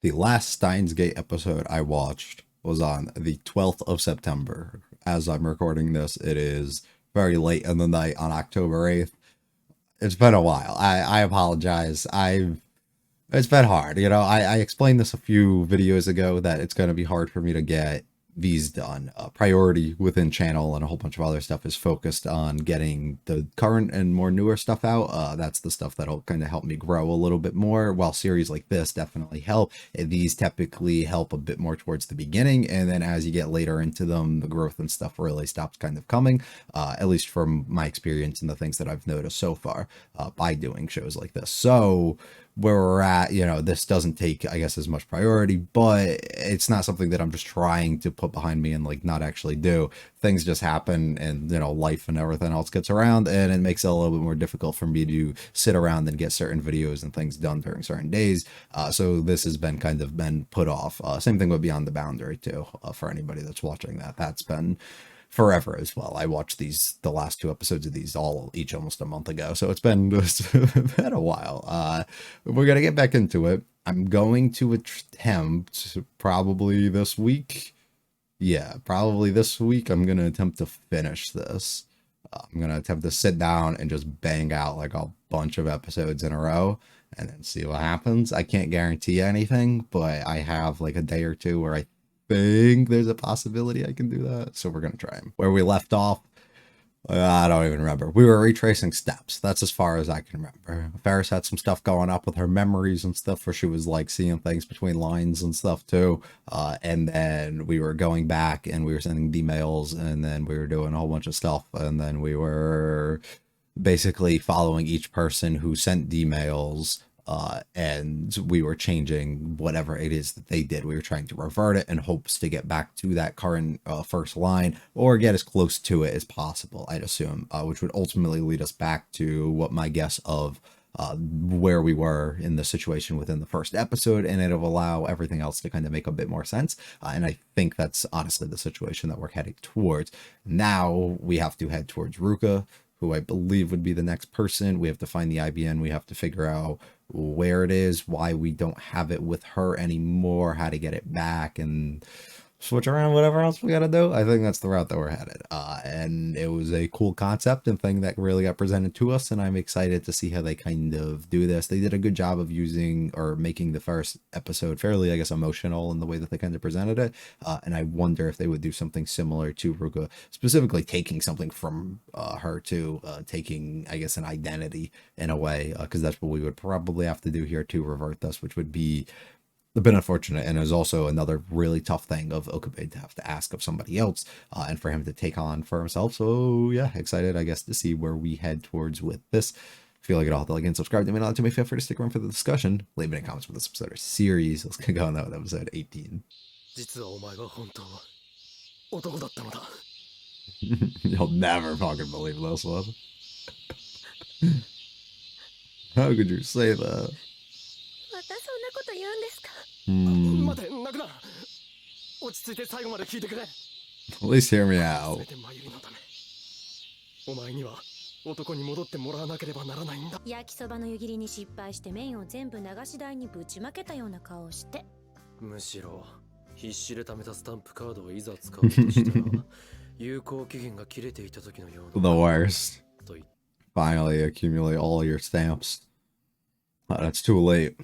The last Steins Gate episode I watched was on the 12th of September. As I'm recording this, it is very late in the night on October 8th. It's been a while. I apologize. It's been hard. I explained this a few videos ago that it's going to be hard for me to get these done. Priority within channel and a whole bunch of other stuff is focused on getting the current and more newer stuff out. That's the stuff that'll kind of help me grow a little bit more, while series like this definitely help. These typically help a bit more towards the beginning, and then as you get later into them, the growth and stuff really stops kind of coming, at least from my experience and the things that I've noticed so far by doing shows like this. So where we're at, this doesn't take, I guess, as much priority, but it's not something that I'm just trying to put behind me and like not actually do. Things just happen, and life and everything else gets around, and it makes it a little bit more difficult for me to sit around and get certain videos and things done during certain days. So this has been kind of been put off. Same thing with Beyond the Boundary too, for anybody that's watching that. That's been forever as well. I watched the last two episodes of these each almost a month ago, so it's been been a while. We're gonna get back into it. I'm going to attempt probably this week. Yeah, probably this week. I'm gonna attempt to finish this. I'm gonna attempt to sit down and just bang out like a bunch of episodes in a row and then see what happens. I can't guarantee anything, but I have like a day or two where I think there's a possibility I can do that. So we're going to try them. Where we left off, I don't even remember. We were retracing steps. That's as far as I can remember. Ferris had some stuff going up with her memories and stuff, where she was like seeing things between lines and stuff too. And then we were going back and we were sending emails, and then we were doing a whole bunch of stuff. And then we were basically following each person who sent emails, and we were changing whatever it is that they did. We were trying to revert it in hopes to get back to that current first line, or get as close to it as possible, I'd assume, which would ultimately lead us back to what my guess of where we were in the situation within the first episode, and it'll allow everything else to kind of make a bit more sense. And I think that's honestly the situation that we're heading towards. Now we have to head towards Ruka, who I believe would be the next person. We have to find the IBN. We have to figure out where it is, why we don't have it with her anymore, how to get it back, and switch around whatever else we gotta do. I think that's the route that we're headed. And it was a cool concept and thing that really got presented to us, and I'm excited to see how they kind of do this. They did a good job of using or making the first episode fairly, I guess, emotional in the way that they kind of presented it. And I wonder if they would do something similar to Ruka, specifically taking something from her to taking, I guess, an identity in a way, because that's what we would probably have to do here to revert this, which would be a bit unfortunate, and it was also another really tough thing of Okabe to have to ask of somebody else, and for him to take on for himself. So yeah, excited, I guess, to see where we head towards with this. Feel like it all, like and subscribe to me, not to me. Feel free to stick around for the discussion. Leave any comments for this episode or series. Let's go on that with episode 18. You'll never fucking believe this one. How could you say that? At least hear me out. お前には男に戻ってもらわなければならないんだ。焼きそばの湯切りに失敗して麺を全部流し台にぶちまけたような顔をして。むしろ必死で貯めたスタンプカードをいざ使うとしたら有効期限が切れていた時のような。The worst. Finally accumulate all your stamps. Oh, that's too late.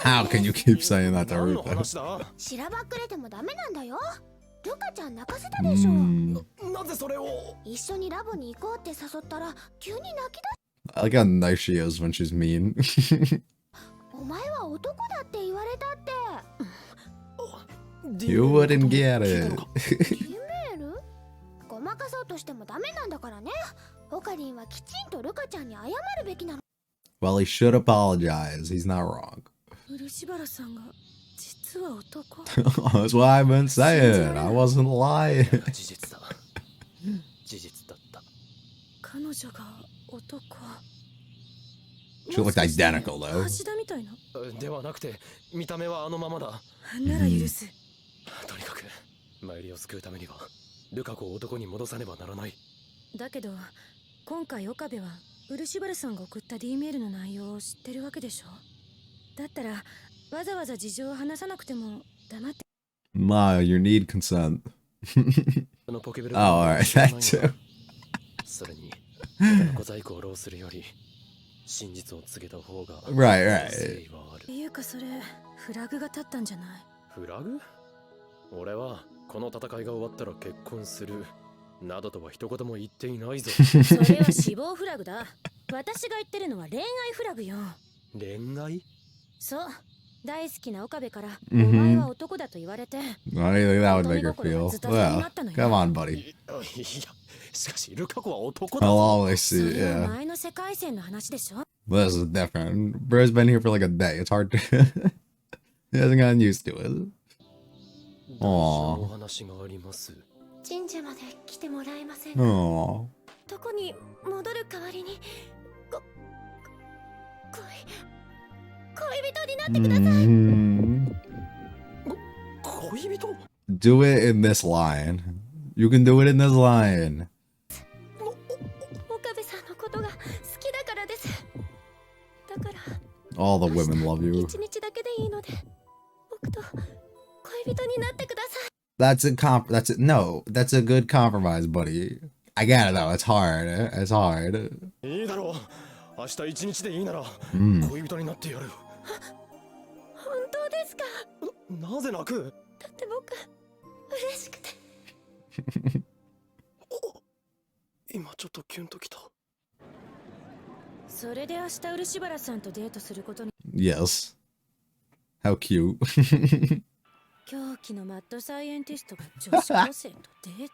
How can you keep saying that to Ruka? しらばっくれてもダメなんだよ。ルカちゃん泣かせたでしょ。なぜそれを一緒にラボに行こうって誘ったら急に泣き出す。I like how nice she is when she's mean. お前は男だって言われたって。You wouldn't get it. メール？ごまかそうとしてもダメなんだからね。オカリンはきちんとルカちゃんに謝るべきなの。Well, he should apologize. He's not wrong. 漆原さんが実は男。That's what I've been saying. I wasn't lying. 事実だ。事実だった。彼女が男。She looked identical though. 橋田みたいな。ではなくて見た目はあのままだ。なら許す。とにかくマユリを救うためにはルカ子を男に戻さねばならない。だけど今回岡部は漆原さんが送った D メールの内容を知ってるわけでしょ。だったらわざわざ事情を話さなくても黙って。Ma, you need consent. Oh, alright, that too. それに他の小細工を浪するより真実を告げた方が Right, 誠 right. 意はある。っていうかそれフラグが立ったんじゃない？フラグ？俺はこの戦いが終わったら結婚するなどとは一言も言っていないぞ。それは死亡フラグだ。私が言ってるのは恋愛フラグよ。恋愛？そう。大好きな岡部から、お前は男だと言われて。I don't think that would make her feel. Well, come on, buddy. いや、しかしルカ子は男 I'll だぞ。 always see, それは yeah. 前の世界線の話でしょ。 This is different. Bro's been here for like a day. It's hard to. He hasn't gotten used to it. お話があります。神社まで来てもらえませんか？ Aww. どこに戻る代わりに恋人になってください。Mhm. 恋人？ Do it in this line. You can do it in this line. 岡部さんのことが好きだからです。だから All the women love you. 一日だけでいいので僕と恋人になってください。That's a That's it. No, that's a good compromise, buddy. I get it though. It's hard. It's hard. いいだろう。明日一日でいいなら恋人になってやる。本当ですか？なぜ泣く？だって僕嬉しくて。今ちょっとキュンときた。それで明日漆原さんとデートすることに。 Yes. How cute. 狂気のマッドサイエンティストが女子高生とデー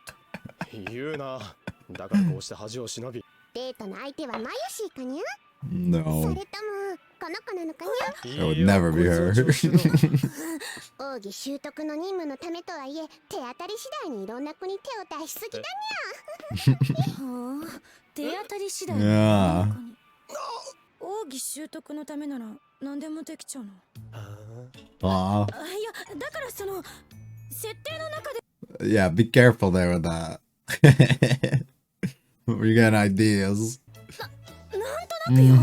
ト。言うな。だからこうして恥を忍び。デートの相手はマユシーかにゃ？ No. それともこの子なのかにゃ？ It would never be her. 奥義習得の任務のためとはいえ手当たり次第にいろんな子に手を出しすぎだにゃ。はあ、手当たり次第に Yeah. 奥義習得のためなら何でもできちゃうの。Aw. いや、だからその設定の中で。 Yeah, be careful there with that. We're getting ideas. なんとなくよ。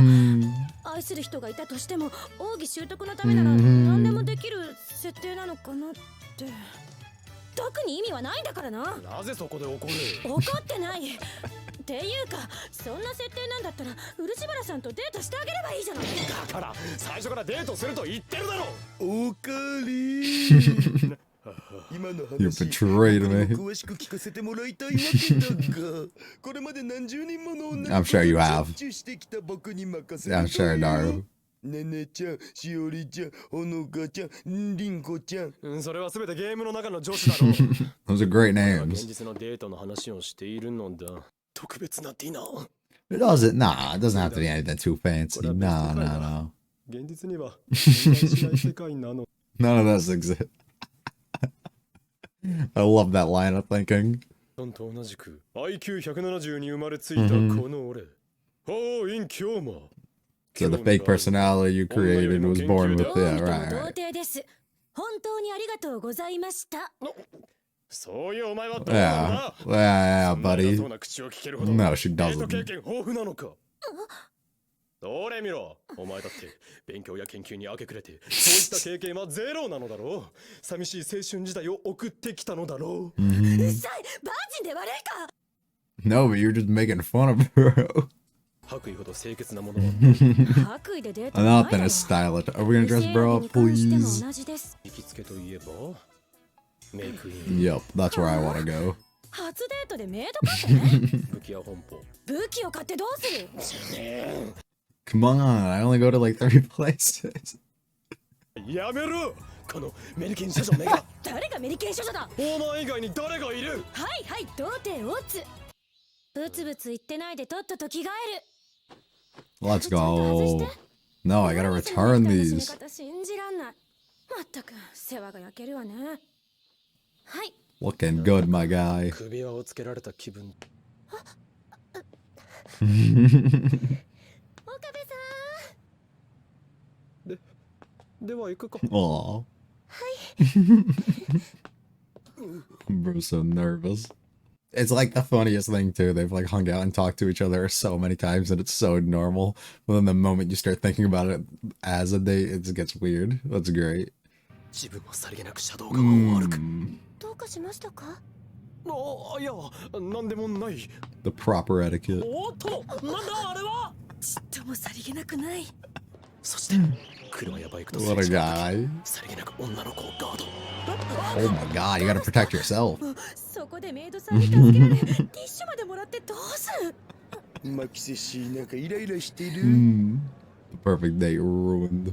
愛する人がいたとしても奥義習得のためなら何でもできる設定なのかなって。特に意味はないんだからな。なぜそこで怒る？怒ってない。っていうかそんな設定なんだったら漆原さんとデートしてあげればいいじゃない。だから最初からデートすると言ってるだろ。おかりー。今の You 話 betrayed me. 詳しく聞かせてもらいたいわけだが、これまで何十人もの女の I'm sure you have. チュしてきた僕に任せる I'm sure, Naru. ねねちゃん、しおりちゃん、ほのかちゃん、りんこちゃん。それはすべてゲームの中の女子だろう。 Those are great 現 names. 実のデートの話をしているのだ。特別なディナー。 It doesn't. Nah, it doesn't have to be anything too fancy. No, no, no. 現実には存在しない世界なの。 None of this exists. I love that line of thinking. と同じく IQ170 に生まれついたこの俺。Oh, in Kyoma. So the fake personality you created was born with. Yeah, right, 童 right. 貞です。本当にありがとうございました。そういうお前はどう Yeah, yeah, yeah, buddy. そうな口を聞けるほど No, she デート経 doesn't. 験豊富なのか。どれ見ろ。お前だって勉強や研究に明け暮れてそういった経験はゼロなのだろう。寂しい青春時代を送ってきたのだろう。うっさい、バージンで悪いか。 No, but you're just making fun of bro. 白衣ほど清潔なものは白衣でデート Nothing is stylish. Are we gonna dress bro up, please? 行きつけといえばメイクイン。 Yep, that's where I want to go. 初デートでメイドカフェ。武器や本舗。武器を買ってどうする？ Come on, I only go to like 3 places. やめろ。このメリケン少女めが。誰がメリケン少女だ？お前以外に誰がいる？はいはい、童貞オツ。ブツブツ言ってないでとっとと着替える。 Let's go. No, I gotta return these. 信じらんない。まったく世話が焼けるわね。はい。 Looking good, my guy. 首輪をつけられた気分。岡部さん。では行くか。Aw. はい。 Bro's so nervous. It's like the funniest thing too. They've like hung out and talked to each other so many times, and it's so normal. But then the moment you start thinking about it as a date, it just gets weird. That's great. 自分もさりげなく車道側を歩く。どうかしましたか？あ、いや、なんでもない。The proper etiquette. おっと、なんだあれは。ちっともさりげなくない。そして車やバイクとす What れ a 違う guy. 時、さりげなく女の子をガード。 Oh my god, you gotta protect yourself. そこでメイドさんに助けられティッシュまでもらってどうする。マキセシなんかイライラしてる。The perfect date ruined.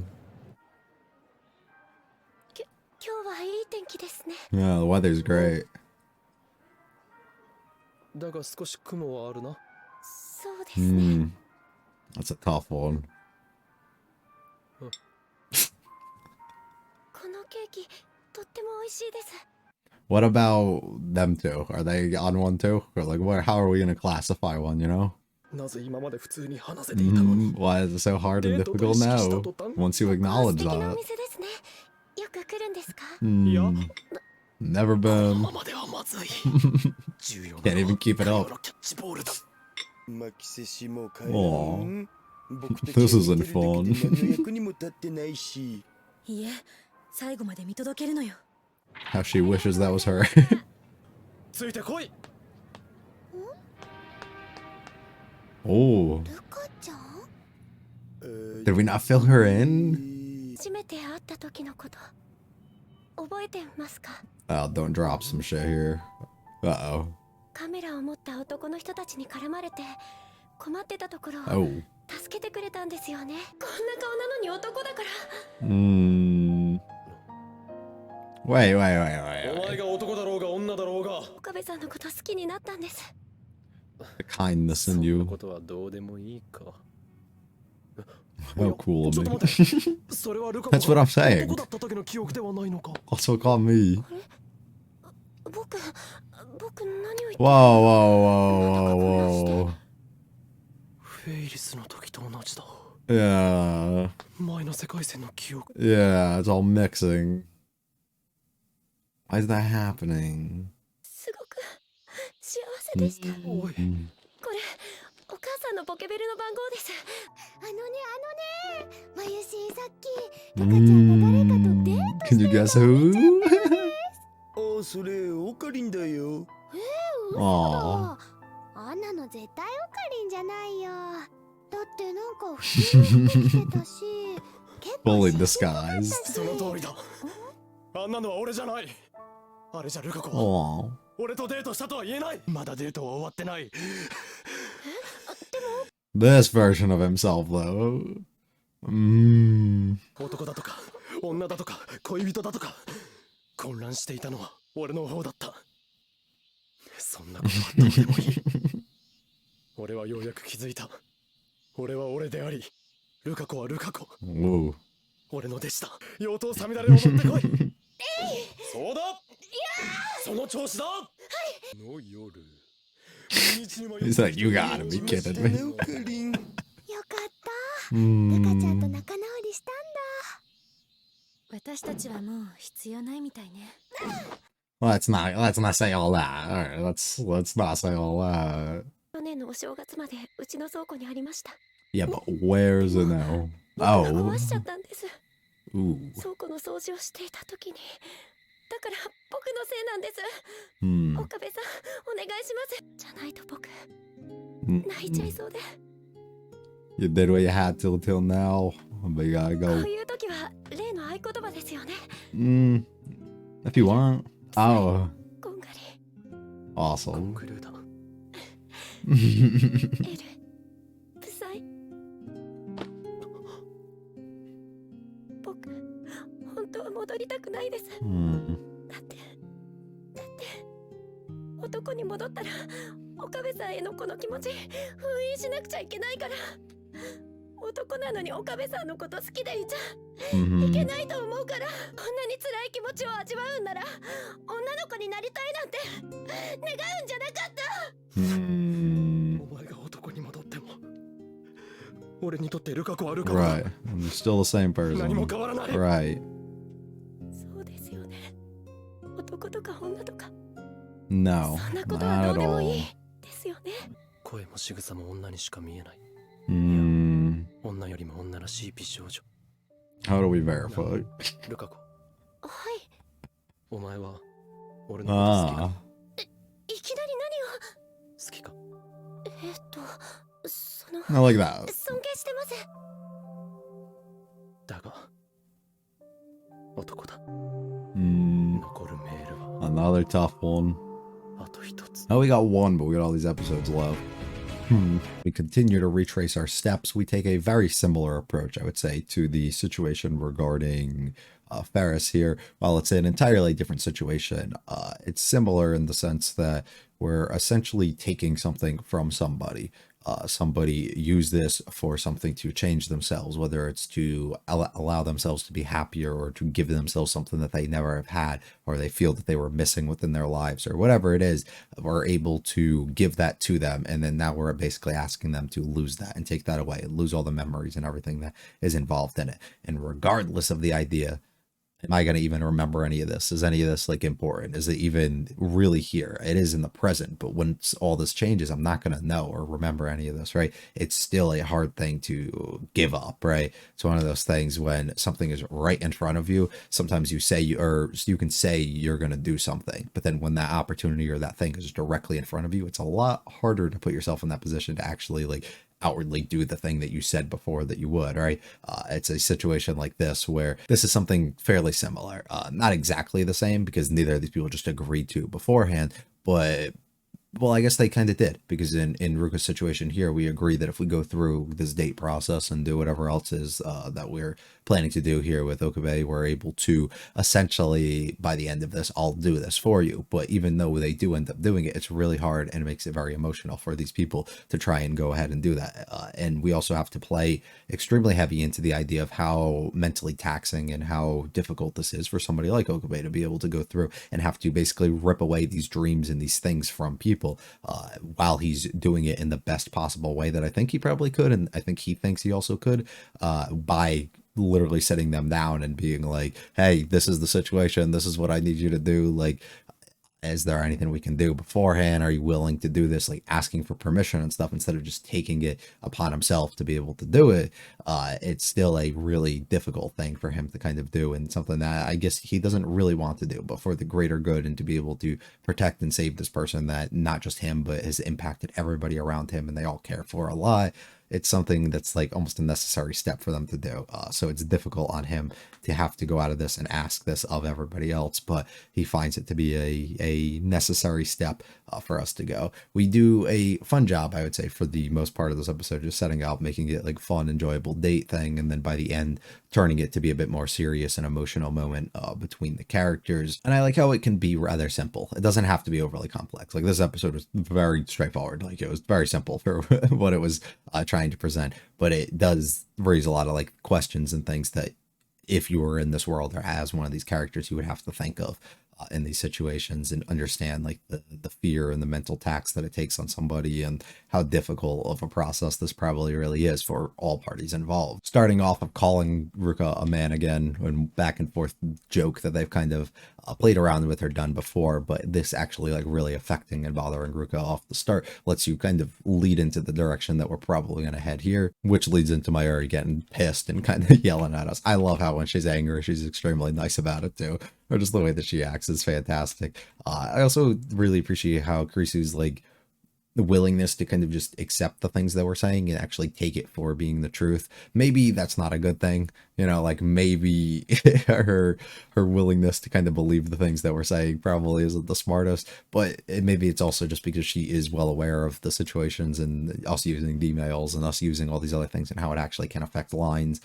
今日はいい天気ですね。 Yeah, the weather's great. だが少し雲はあるな。そうですね。That's a tough one. このケーキとっても美味しいです。 What about them two? Are they on one too? Or like, how are we gonna classify one, you know? なぜ今まで普通に話せていたのに。 Why is it so hard and difficult now? Once you 素 acknowledge 敵なお that. 店ですね。よく来るんですか？ Never この been. ままではまずい。重要な Can't even keep it のは up. キャッチボールだ。マキセシも帰ら Aw. ん。僕たち This は isn't 見てるだけで fun. 何の役にも立ってないし。いえ、最後まで見届けるのよ。 How she wishes that was her. ついてこい。 Oh, ルカちゃん？ did we not fill her in? 初めて会った時のこと覚えてますか？ Oh, don't drop some shit here. Uh-oh. カメラを持った男の人たちに絡まれて困ってたところを Oh. 助けてくれたんですよね。こんな顔なのに男だから。 Wait, wait, wait, お wait, 前 wait. が男だろうが女だろうが。岡部さんのこと好きになったんです。 The kindness そ in んな you. ことはどうでもいいか。 How cool ちょ of っと me. 待って。それはルカ That's what I'm saying. 男だった時の記憶ではないのか。 Also call me. 僕何を言って Whoa, whoa, whoa, whoa, whoa. フェイリスの時と同じだ。 Yeah. 前の世界線の記憶。 Yeah, it's all mixing. Why is that happening? すごく幸せでした。おい。これお母さんのポケベルの番号です。あのねまゆしさっきルカちゃんが誰かとデート Can you guess who? あ、それオカリンだよ。嘘 Aw. だ。あんなの絶対オカリンじゃないよ。だってなんか普通に服着てたし結構 Fully 写真も撮った disguised. しその通りだ。あんなのは俺じゃない。あれじゃルカ子は Aw. 俺とデートしたとは言えない。まだデートは終わってない。 This version of himself, though. 男だとか女だとか恋人だとか混乱していたのは俺の方だった。そんなことはどうでもいい。俺はようやく気づいた。俺は俺であり、ルカ子はルカ子。 Whoa. 俺の弟子だ。妖刀さみだれを持ってこい。そうだ。その調子だ。の夜。 He's like, you gotta be kidding ね me. オカリン。よかったルカちゃんと Mm. 仲直りしたん私たちはもう必要ないみたいね。 Let's not say all that. All right, let's not say all that. だ。去年のお正月までうちの倉庫にありました。 Yeah, but where's it now? 僕が Oh. 壊しちゃったんです。 Ooh. 倉庫の掃除をしていた時に。だから僕のせいなんです。 Hmm. 岡部さんお願いします。じゃないと僕 Mm. 泣いちゃいそうで。 You did what you had till now, but you gotta こう go. いう時は例の合言葉ですよね。 If you want. Oh, こんがり awesome. クルーだ。 L ブサイ。僕本当は戻りたくないです。 Hmm. だって男に戻ったら岡部さんへのこの気持ち封印しなくちゃいけないから。男なのに岡部さんのこと好きでいちゃいけ Mhm. ないと思うから。こんなに辛い気持ちを味わうんなら女の子になりたいなんて願うんじゃなかった。 Hmm. お前が男に戻っても俺にとってルカ子はルカ子 Right. だ。 You're still the same 何も person. 変わらない。 Right. そうですよね。男とか女とか No, そんなことは not ど at うでもい all. いですよね。声も仕草も女にしか見えない。 女よりも女らしい美少女。 How do we verify? ルカ子、はい。お前は俺のこと好きか？ いきなり好きか？何を。その I like that. 尊敬してます。だが男だ。 Hmm, 残るメールは another tough one. あと一つ。 Oh, we got one, but we got all these episodes left. We continue to retrace our steps. We take a very similar approach, I would say, to the situation regarding Ferris here. While it's an entirely different situation, it's similar in the sense that we're essentially taking something from somebody. Somebody use this for something to change themselves, whether it's to allow themselves to be happier or to give themselves something that they never have had or they feel that they were missing within their lives or whatever it is. We're able to give that to them, and then now we're basically asking them to lose that and take that away and lose all the memories and everything that is involved in it. And regardless of the idea, am I going to even remember any of this? Is any of this like important? Is it even really here? It is in the present, but when all this changes, I'm not going to know or remember any of this, right? It's still a hard thing to give up, right? It's one of those things when something is right in front of you, sometimes you can say you're going to do something, but then when that opportunity or that thing is directly in front of you, it's a lot harder to put yourself in that position to actually like outwardly do the thing that you said before that you would, right? It's a situation like this where this is something fairly similar. Not exactly the same because neither of these people just agreed to beforehand, but well, I guess they kind of did, because in Ruka's situation here, we agree that if we go through this date process and do whatever else is that we're planning to do here with Okabe, we're able to essentially, by the end of this, I'll do this for you. But even though they do end up doing it, it's really hard and it makes it very emotional for these people to try and go ahead and do that. And we also have to play extremely heavy into the idea of how mentally taxing and how difficult this is for somebody like Okabe to be able to go through and have to basically rip away these dreams and these things from people. While he's doing it in the best possible way that I think he probably could, and I think he thinks he also could, by literally sitting them down and being like, hey, this is the situation, this is what I need you to do, like, is there anything we can do beforehand? Are you willing to do this? Like asking for permission and stuff instead of just taking it upon himself to be able to do it. It's still a really difficult thing for him to kind of do, and something that I guess he doesn't really want to do, but for the greater good and to be able to protect and save this person that not just him, but has impacted everybody around him and they all care for a lot. It's something that's like almost a necessary step for them to do. So it's difficult on him to have to go out of this and ask this of everybody else, but he finds it to be a necessary step for us to go. We do a fun job, I would say, for the most part of this episode, just setting out, making it like fun, enjoyable date thing, and then by the end, turning it to be a bit more serious and emotional moment between the characters. And I like how it can be rather simple. It doesn't have to be overly complex. Like this episode was very straightforward. Like it was very simple for what it was trying to present, but it does raise a lot of like questions and things that if you were in this world or as one of these characters, you would have to think of in these situations and understand like the fear and the mental tax that it takes on somebody and how difficult of a process this probably really is for all parties involved. Starting off of calling Ruka a man again and back and forth joke that they've kind of played around with or done before, but this actually like really affecting and bothering Ruka off the start lets you kind of lead into the direction that we're probably going to head here, which leads into Mayuri getting pissed and kind of yelling at us. I love how when she's angry, she's extremely nice about it too, or just the way that she acts is fantastic. I also really appreciate how Kurisu's like the willingness to kind of just accept the things that we're saying and actually take it for being the truth. Maybe that's not a good thing, you know, like maybe her willingness to kind of believe the things that we're saying probably isn't the smartest, but maybe it's also just because she is well aware of the situations and us using D-mails and us using all these other things and how it actually can affect lines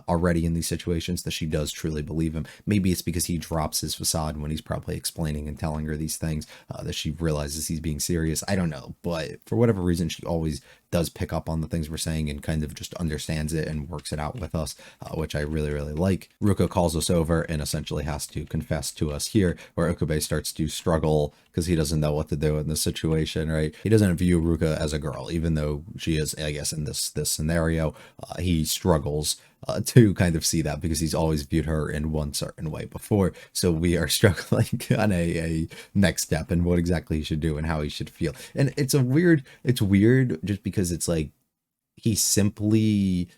already in these situations that she does truly believe him. Maybe it's because he drops his facade when he's probably explaining and telling her these things that she realizes he's being serious. I don't know, but for whatever reason, she always does pick up on the things we're saying and kind of just understands it and works it out with us, which I really, really like. Ruka calls us over and essentially has to confess to us here, where Okabe starts to struggle because he doesn't know what to do in this situation, right? He doesn't view Ruka as a girl, even though she is, I guess, in this scenario. He struggles to kind of see that, because he's always viewed her in one certain way before. So we are struggling on a next step and what exactly he should do and how he should feel. And it's weird just because it's like he simply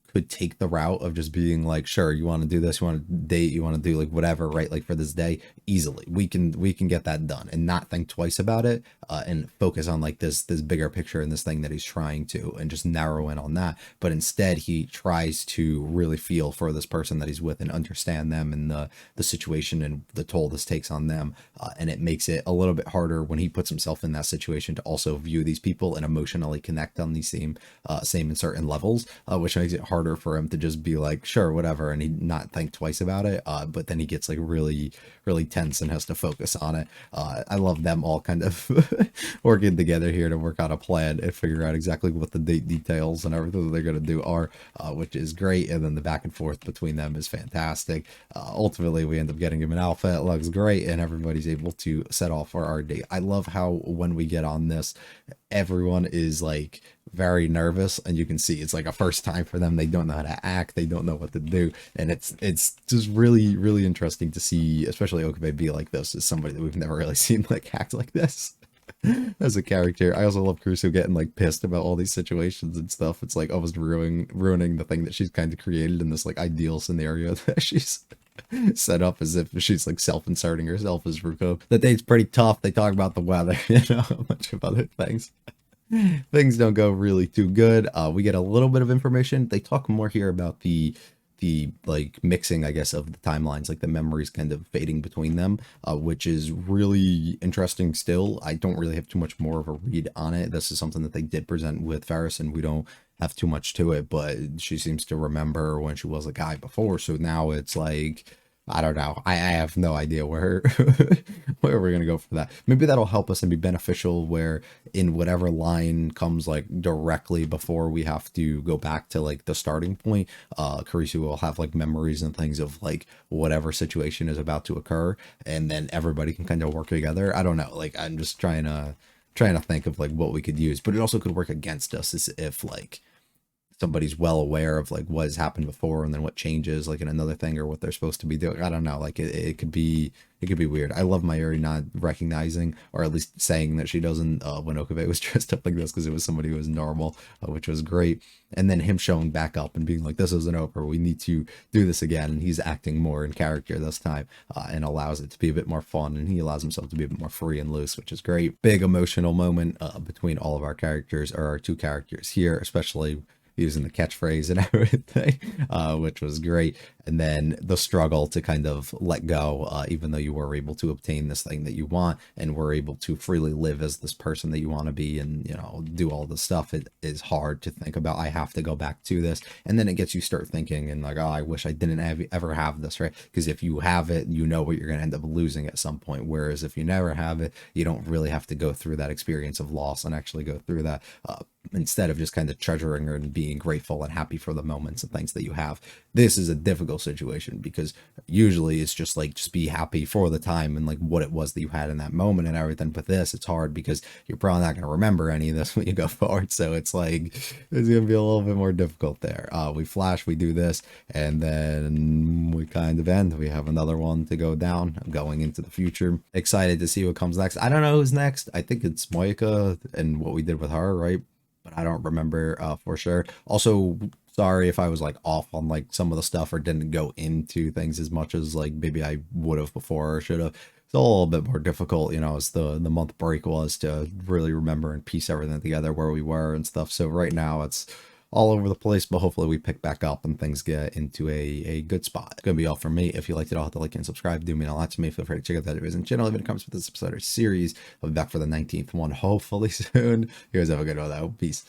could take the route of just being like, sure, you want to do this, you want to date, you want to do like whatever, right? Like for this day, easily we can get that done and not think twice about it, and focus on like this bigger picture and this thing that he's trying to, and just narrow in on that. But instead he tries to really feel for this person that he's with and understand them and the situation and the toll this takes on them, and it makes it a little bit harder when he puts himself in that situation to also view these people and emotionally connect on these same and certain levels, which makes it harder for him to just be like, sure, whatever, and he not think twice about it. But then he gets like really tense and has to focus on it. I love them all kind of working together here to work out a plan and figure out exactly what the date details and everything that they're going to do are, which is great. And then the back and forth between them is fantastic. Ultimately, we end up getting him an outfit. It looks great, and everybody's able to set off for our date. I love how when we get on this, everyone is like very nervous, and you can see it's like a first time for them. They don't know how to act, they don't know what to do, and it's just really interesting to see, especially Okabe be like this, as somebody that we've never really seen like act like this as a character. I also love Kurusu getting like pissed about all these situations and stuff. It's like almost ruining the thing that she's kind of created in this like ideal scenario that she's set up, as if she's like self-inserting herself as Ruko. The date's pretty tough. They talk about the weather, you know, a bunch of other things. Things don't go really too good. We get a little bit of information. They talk more here about the like mixing, I guess, of the timelines, like the memories kind of fading between them, which is really interesting still. I don't really have too much more of a read on it. This is something that they did present with Ferris, and we don't have too much to it, but she seems to remember when she was a guy before. So now it's like, I don't know. I have no idea where where we're gonna go for that. Maybe that'll help us and be beneficial, where in whatever line comes like directly before we have to go back to like the starting point, Kurisu will have like memories and things of like whatever situation is about to occur, and then everybody can kind of work together. I don't know. Like I'm just trying to think of like what we could use, but it also could work against us, as if like somebody's well aware of like what has happened before and then what changes like in another thing, or what they're supposed to be doing. I don't know, like it could be weird. I love Mayuri not recognizing, or at least saying that she doesn't, when Okabe was dressed up like this, because it was somebody who was normal, which was great. And then him showing back up and being like, this isn't over, we need to do this again, and he's acting more in character this time, and allows it to be a bit more fun, and he allows himself to be a bit more free and loose, which is great. Big emotional moment between all of our characters, or our two characters here, especially using the catchphrase and everything, which was great. And then the struggle to kind of let go, even though you were able to obtain this thing that you want, and were able to freely live as this person that you want to be, and, you know, do all the stuff. It is hard to think about, I have to go back to this. And then it gets you start thinking and like, oh, I wish I didn't ever have this, right? Because if you have it, you know what you're going to end up losing at some point. Whereas if you never have it, you don't really have to go through that experience of loss and actually go through that, instead of just kind of treasuring and being grateful and happy for the moments and things that you have. This is a difficult situation, because usually it's just like, just be happy for the time and like what it was that you had in that moment and everything. But this, it's hard because you're probably not going to remember any of this when you go forward. So it's like, it's going to be a little bit more difficult there. We flash, we do this, and then we kind of end. We have another one to go down. I'm going into the future. Excited to see what comes next. I don't know who's next. I think it's Moika and what we did with her, right? But I don't remember for sure. Also, sorry if I was like off on like some of the stuff, or didn't go into things as much as like maybe I would have before, or should have. It's a little bit more difficult, you know, as the month break was, to really remember and piece everything together where we were and stuff. So right now it's all over the place, but hopefully we pick back up and things get into a good spot. It's gonna be all from me. If you liked it, I'll hit the like and subscribe. Do mean a lot to me. Feel free to check out that videos and channel. Leave any comments for this episode or series. I'll be back for the 19th one hopefully soon. You guys have a good one though. Peace.